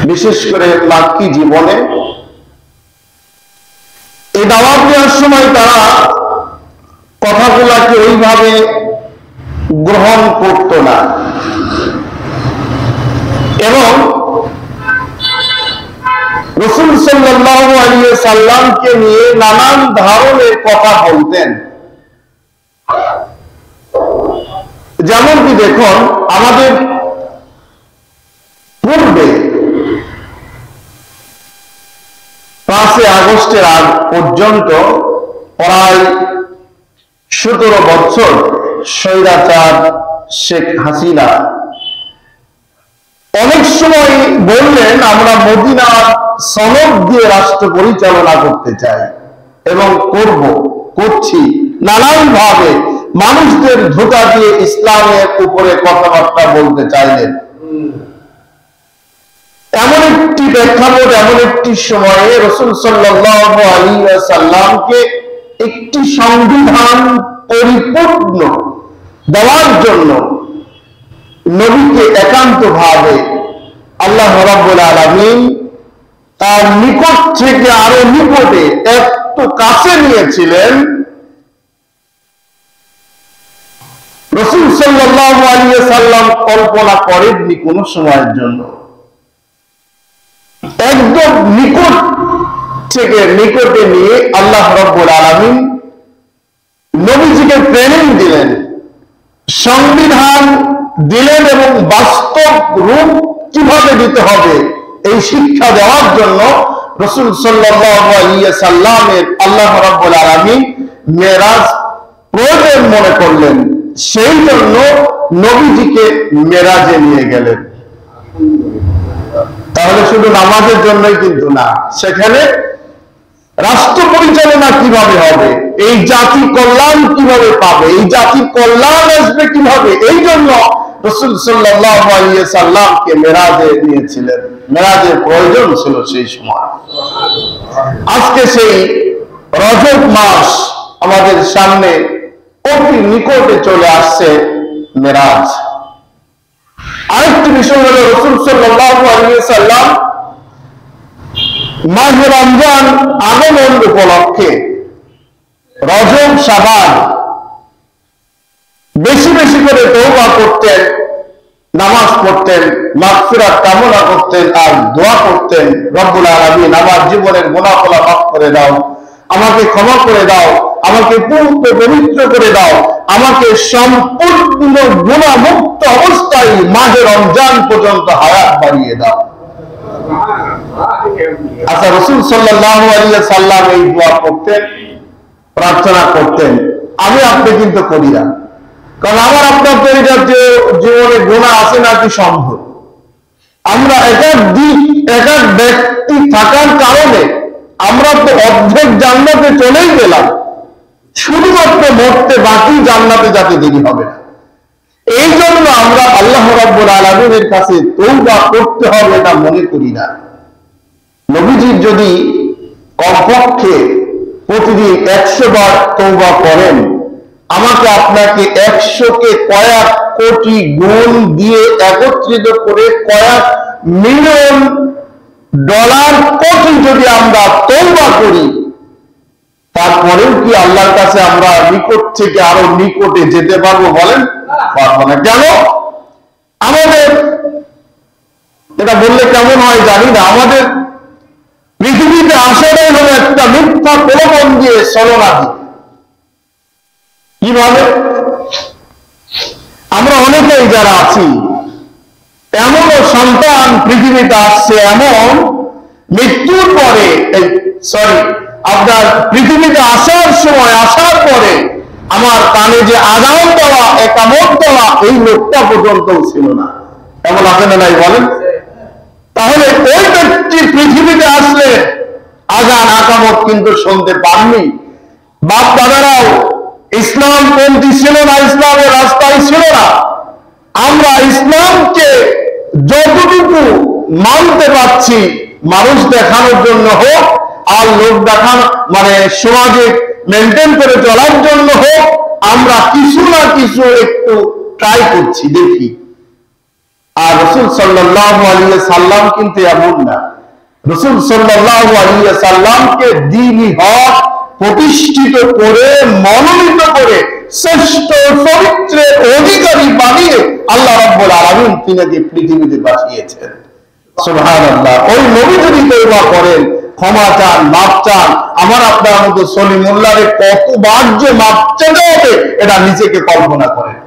বিশেষ করে মাক্কি জীবনে এই দাওয়াত দেওয়ার সময় তারা কথাগুলাকে ওইভাবে গ্রহণ করত না এবং রাসূল সাল্লাল্লাহু আলাইহি সাল্লামকে নিয়ে নানান ধরনের কথা বলতেন। যেমন কি দেখুন, আমাদের পূর্বে 5 আগস্টের আগ পর্যন্ত প্রায় 17 বছর স্বৈরাচার শেখ হাসিনা অনেক সময় বললেন আমরা মদিনার সনদ দিয়ে রাষ্ট্র পরিচালনা করতে চাই এবং করছি নানান ভাবে মানুষদের ধোঁকা দিয়ে ইসলামের উপরে কথাবার্তা বলতে চাইলেন। এমন একটি প্রেক্ষাপট, এমন একটি সময়ে রাসূল সাল্লাল্লাহু আলাইহি ওয়াসাল্লামকে একটি সংবিধান পরিপূর্ণ দেওয়ার জন্য নবীকে একান্তভাবে আল্লাহ রাব্বুল আলামিন তার নিকট থেকে আরো নিকটে একটু কাছে নিয়েছিলেন। রাসূল সাল্লাল্লাহু আলাইহি ওয়াসাল্লাম কল্পনা করেননি কোন সময়ের জন্য। একদম নিকট থেকে নিকটে নিয়ে আল্লাহ রাব্বুল আলামিন নবীজিকে ট্রেনিং দিলেন, সংবিধান দিলেন এবং বাস্তব রূপ কিভাবে দিতে হবে এই শিক্ষা দেওয়ার জন্য রাসূল সাল্লাল্লাহু আলাইহি ওয়াসাল্লামের আল্লাহ রাব্বুল আলামিন মেরাজ প্রয়োজন মনে করলেন। সেই জন্য নবীজিকে মেরাজে নিয়ে গেলেন। তাহলে শুধু নামাজের জন্যই কিন্তু না, সেখানে রাষ্ট্র পরিচালনা কিভাবে হবে, এই জাতি কল্যাণ কিভাবে পাবে, এই জাতির কল্যাণ আসবে কিভাবে, এই জন্য রাসূল সাল্লাল্লাহু আলাইহি ওয়াসাল্লামকে মেরাজে নিয়েছিলেন। মেরাজের প্রয়োজন ছিল সেই সময়। আজকে সেই রজব মাস আমাদের সামনে অতি নিকটে চলে আসছে মেরাজ। আরেকটি বিষয় হলো রাসূল সাল্লাল্লাহু আলাইহি ওয়াসাল্লাম মাহে রমজান আগমন উপলক্ষে রজব শাবান বেশি বেশি করে তওবা করতেন, নামাজ পড়তেন, মাগফিরাত কামনা করতেন আর দোয়া করতেন, রব্বুল আলামিন আমার জীবনের গুনাহগুলো মাফ করে দাও, আমাকে ক্ষমা করে দাও, আমাকে পবিত্র করে দাও, আমাকে সম্পূর্ণ গুনাহমুক্ত অবস্থায় মাহে রমজান পর্যন্ত হায়াত বাড়িয়ে দাও। আচ্ছা, রাসূল সাল্লাল্লাহু আলাইহি ওয়াসাল্লাম এই দোয়া করতেন, প্রার্থনা করতেন। আমি আপনি কিন্তু করি না, কারণ আমার আপনার তরিকার যে জীবনে গুনাহ আছে নাকি সম্ভব। আমরা একার ব্যক্তি থাকার কারণে আমরা তো অর্ধেক জান্নাতে চলেই গেলাম, শুধুমাত্র মরতে বাকি জান্নাতে যাতে দেরি হবে না। এই জন্য আমরা আল্লাহ রাব্বুল আলামিনের কাছে তওবা করতে হবে এটা মনে করি না। নবীজি যদি কমপক্ষে প্রতিদিন 100 বার তওবা করেন, আমাকে আপনাকে 100কে কয়েক কোটি গুণ দিয়ে একত্রিত করে কয়েক মিলিয়ন ডলার কোটি যদি আমরা তওবা করি, তারপরেও কি আল্লাহর কাছে আমরা নিকট থেকে আরো নিকটে যেতে পারবো? বলেন, পারবো না। কেন? আমাদের এটা বললে কেমন হয় জানি না, আমাদের পৃথিবীতে আসাটাই হলো একটা মিথ্যা প্রলোভন দিয়ে চলনাদি। কিভাবে? আমরা অনেকেই যারা আছি, এমনও সন্তান পৃথিবীতে আসছে, এমন মৃত্যুর পরে আপনার পৃথিবীতে আসার সময়, আসার পরে আমার কানে যে আযান দেওয়া, একামত দেওয়া, এই লোকটা পর্যন্ত ছিল না। এমন আছে না নাই বলেন? তাহলে ওই ব্যক্তি পৃথিবীতে আসলে আযান একামত কিন্তু শুনতে পাননি। বাপ দাদারাও ইসলামপন্থী ছিল না, ইসলামের রাস্তায় ছিল না। আমরা ইসলামকে যতটুকু মানতে পারছি, মানুষ দেখানোর জন্য হোক আর লোক দেখানো মানে সমাজে মেনটেন করে চলার জন্য হোক, আমরা কিছু না কিছু একটু ট্রাই করছি, দেখি। আর রাসূল সাল্লাল্লাহু আলাইহি সাল্লাম কিন্তু এমন না। রাসূল সাল্লাল্লাহু আলাইহি সাল্লামকে দ্বীনি হক প্রতিষ্ঠিত করে, মনোনীত করে, শ্রেষ্ঠ চরিত্রের অধিকারী বানিয়ে আল্লাহ রাব্বুল আলামিন তিনাকে পৃথিবীতে পাঠিয়েছেন। সুবহানাল্লাহ। ওই নবী যদি তওবা করেন, ক্ষমা চান, মাপ চান, আমার আপনার মতো সলিমুল্লাহরে কতবার যে মাপ চাইতে হবে এটা নিজেকে কল্পনা করেন।